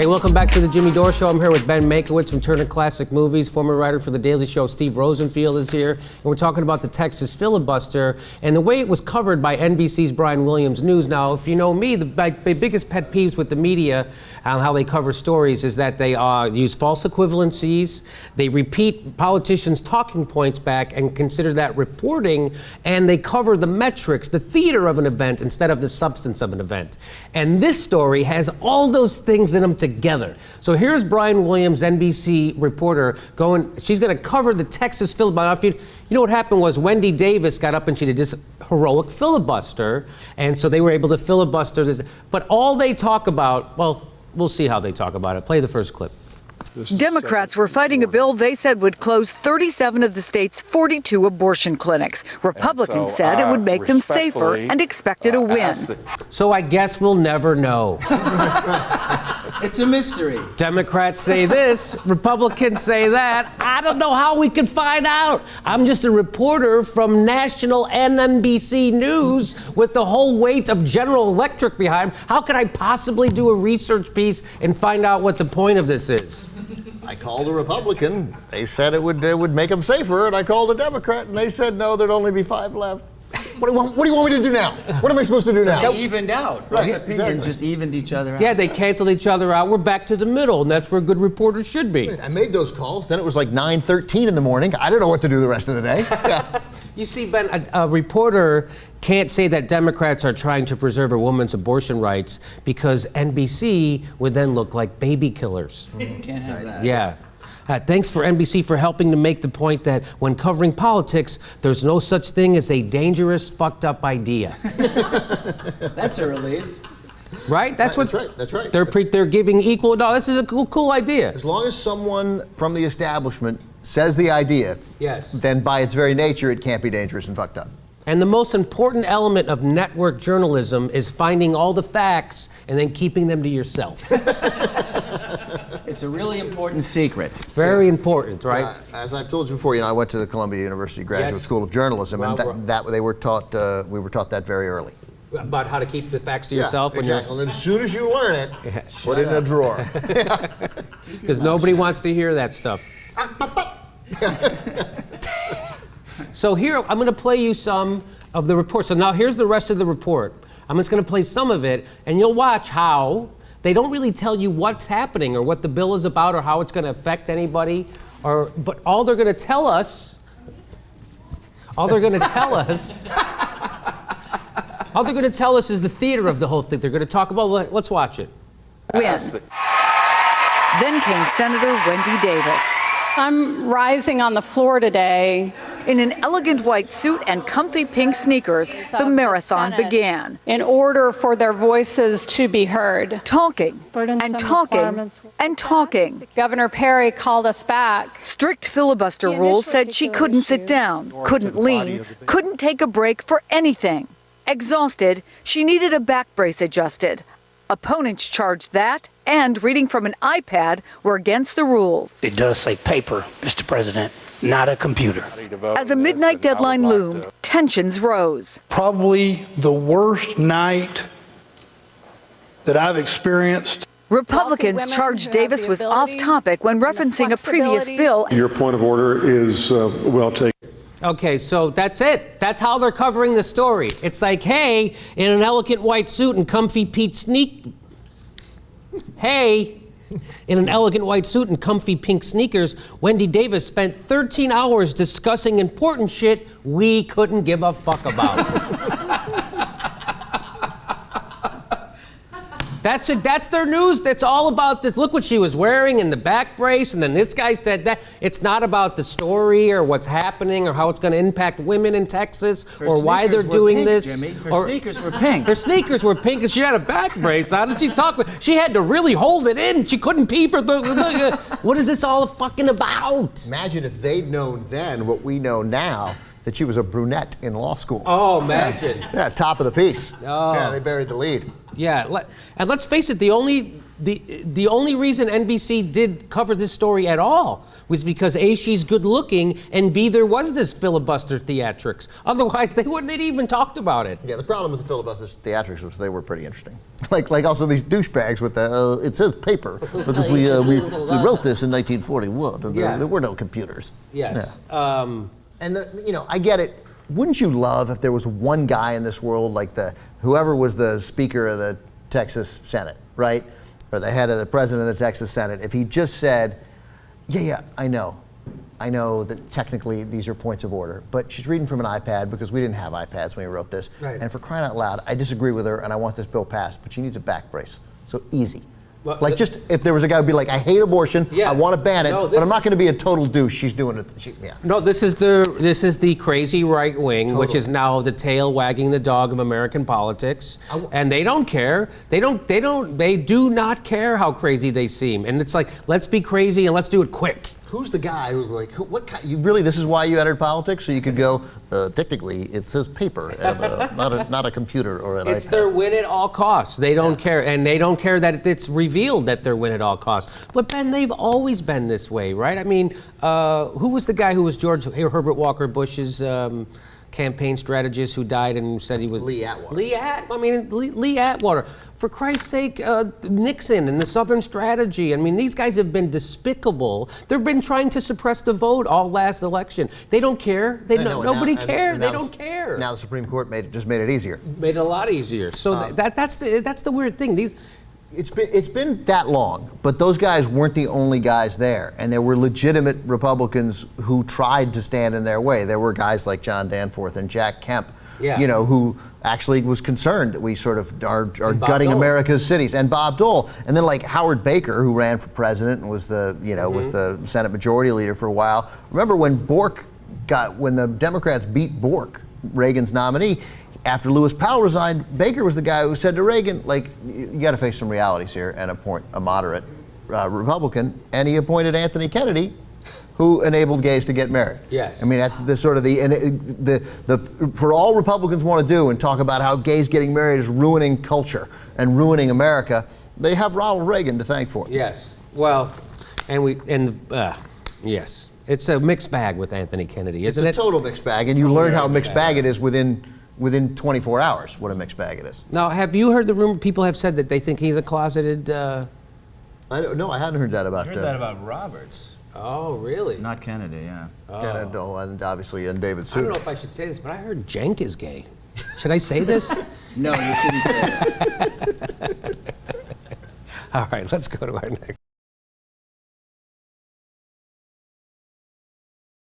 Hey, welcome back to the Jimmy Dore Show. I'm here with Ben Mankiewicz from Turner Classic Movies. Former writer for The Daily Show, Steve Rosenfield, is here. And we're talking about the Texas filibuster and the way it was covered by NBC's Brian Williams News. Now, if you know me, my biggest pet peeves with the media and how they cover stories is that they use false equivalencies, they repeat politicians' talking points back and consider that reporting, and they cover the metrics, the theater of an event instead of the substance of an event. And this story has all those things in them together. So here's Brian Williams, NBC reporter, she's going to cover the Texas filibuster. You know what happened was Wendy Davis got up and she did this heroic filibuster, and so they were able to filibuster this. But all they talk about, well, we'll see how they talk about it. Play the first clip. Democrats were fighting a bill they said would close 37 of the state's 42 abortion clinics. Republicans said it would make them safer and expected a win. So I guess we'll never know. It's a mystery. Democrats say this, Republicans say that. I don't know how we can find out. I'm just a reporter from national NBC News with the whole weight of General Electric behind. How could I possibly do a research piece and find out what the point of this is? I called a Republican. They said it would make them safer, and I called a Democrat, and they said no, there'd only be 5 left. What do you want me to do now? What am I supposed to do now? They evened out. Right. Opinions just evened each other out. Yeah, they canceled each other out. We're back to the middle, and that's where good reporters should be. I made those calls. Then it was like 9:13 in the morning. I don't know what to do the rest of the day. Yeah. You see, Ben, a reporter can't say that Democrats are trying to preserve a woman's abortion rights because NBC would then look like baby killers. Can't have that. Yeah. Thanks for NBC for helping to make the point that when covering politics, there's no such thing as a dangerous, fucked up idea. That's a relief. Right? That's right. That's right. They're giving equal. No, this is a cool idea. As long as someone from the establishment says the idea, yes, then by its very nature, it can't be dangerous and fucked up. And the most important element of network journalism is finding all the facts and then keeping them to yourself. It's a really important secret. Very important, right? As I've told you before, I went to the Columbia University Graduate School of Journalism, and we were taught that very early. About how to keep the facts to yourself. Exactly. And as soon as you learn it, put it in a drawer. Because nobody wants to hear that stuff. So here, I'm going to play you some of the report. So now here's the rest of the report. I'm just going to play some of it, and you'll watch how they don't really tell you what's happening or what the bill is about or how it's going to affect anybody. But all they're going to tell us is the theater of the whole thing. They're going to talk about, let's watch it. Win. Then came Senator Wendy Davis. I'm rising on the floor today. In an elegant white suit and comfy pink sneakers, the marathon began. In order for their voices to be heard. Talking and talking and talking. Governor Perry called us back. Strict filibuster rules said she couldn't sit down, couldn't lean, couldn't take a break for anything. Exhausted, she needed a back brace adjusted. Opponents charged that and reading from an iPad were against the rules. It does say paper, Mr. President, not a computer. As a midnight deadline loomed, tensions rose. Probably the worst night that I've experienced. Republicans charged Davis was off topic when referencing a previous bill. Your point of order is well taken. Okay, so that's it. That's how they're covering the story. It's like, hey, in an elegant white suit and comfy pink sneakers, Wendy Davis spent 13 hours discussing important shit we couldn't give a fuck about. That's it. That's their news. That's all about this. Look what she was wearing and the back brace, and then this guy said that. It's not about the story or what's happening or how it's going to impact women in Texas or why they're doing this. Jimmy. Her sneakers were pink. Her sneakers were pink, and she had a back brace. How did she talk? She had to really hold it in. She couldn't pee for the. What is this all fucking about? Imagine if they'd known then what we know now. That she was a brunette in law school. Oh, imagine. Yeah, top of the piece. Oh. Yeah, they buried the lead. Yeah, and let's face it, the only the only reason NBC did cover this story at all was because A, she's good looking, and B, there was this filibuster theatrics. Otherwise, they wouldn't have even talked about it. Yeah, the problem with the filibuster theatrics was they were pretty interesting. Like also these douchebags with the it says paper because we wrote this in 1941 and there were no computers. Yes. Yeah. And I get it. Wouldn't you love if there was one guy in this world like whoever was the Speaker of the Texas Senate, right? Or the head of the president of the Texas Senate, if he just said, yeah, I know that technically these are points of order, but she's reading from an iPad because we didn't have iPads when we wrote this. Right. And for crying out loud, I disagree with her and I want this bill passed, but she needs a back brace. So easy. Well, just if there was a guy who'd be like, I hate abortion, I want to ban it, but I'm not going to be a total douche. She's doing it. No, this is the crazy right wing, which is now the tail wagging the dog of American politics, and they don't care. They do not care how crazy they seem, and it's like, let's be crazy and let's do it quick. Who's the guy who's like, what kind? This is why you entered politics, so you could go. Technically, it says paper, and, not a computer or an iPad. It's their win at all costs. They don't care, and they don't care that it's revealed that they're win at all costs. But Ben, they've always been this way, right? I mean, who was the guy who was George Herbert Walker Bush's campaign strategist who died and said he was Lee Atwater. Lee Atwater. For Christ's sake, Nixon and the Southern Strategy. I mean, these guys have been despicable. They've been trying to suppress the vote all last election. They don't care. Nobody cares. They don't care. Now the Supreme Court just made it easier. Made it a lot easier. So that's the weird thing. It's been that long, but those guys weren't the only guys there, and there were legitimate Republicans who tried to stand in their way. There were guys like John Danforth and Jack Kemp, who actually was concerned that we sort of are gutting Dole. America's cities, and Bob Dole, and then like Howard Baker, who ran for president and was the Senate Majority Leader for a while. Remember when when the Democrats beat Bork, Reagan's nominee? After Lewis Powell resigned, Baker was the guy who said to Reagan, like, you got to face some realities here and appoint a moderate Republican. And he appointed Anthony Kennedy, who enabled gays to get married. Yes. I mean, that's the sort of for all Republicans want to do and talk about how gays getting married is ruining culture and ruining America, they have Ronald Reagan to thank for it. Yes. Well, yes. It's a mixed bag with Anthony Kennedy, isn't it? It's a total mixed bag, and you learn how mixed bag it is within 24 hours, what a mixed bag it is. Now, have you heard the rumor? People have said that they think he's a closeted... I hadn't heard that about... I heard that about Roberts. Oh, really? Not Kennedy, yeah. Kennedy, and obviously, and David Souter. I don't know if I should say this, but I heard Cenk is gay. Should I say this? No, you shouldn't say that. All right, let's go to our next.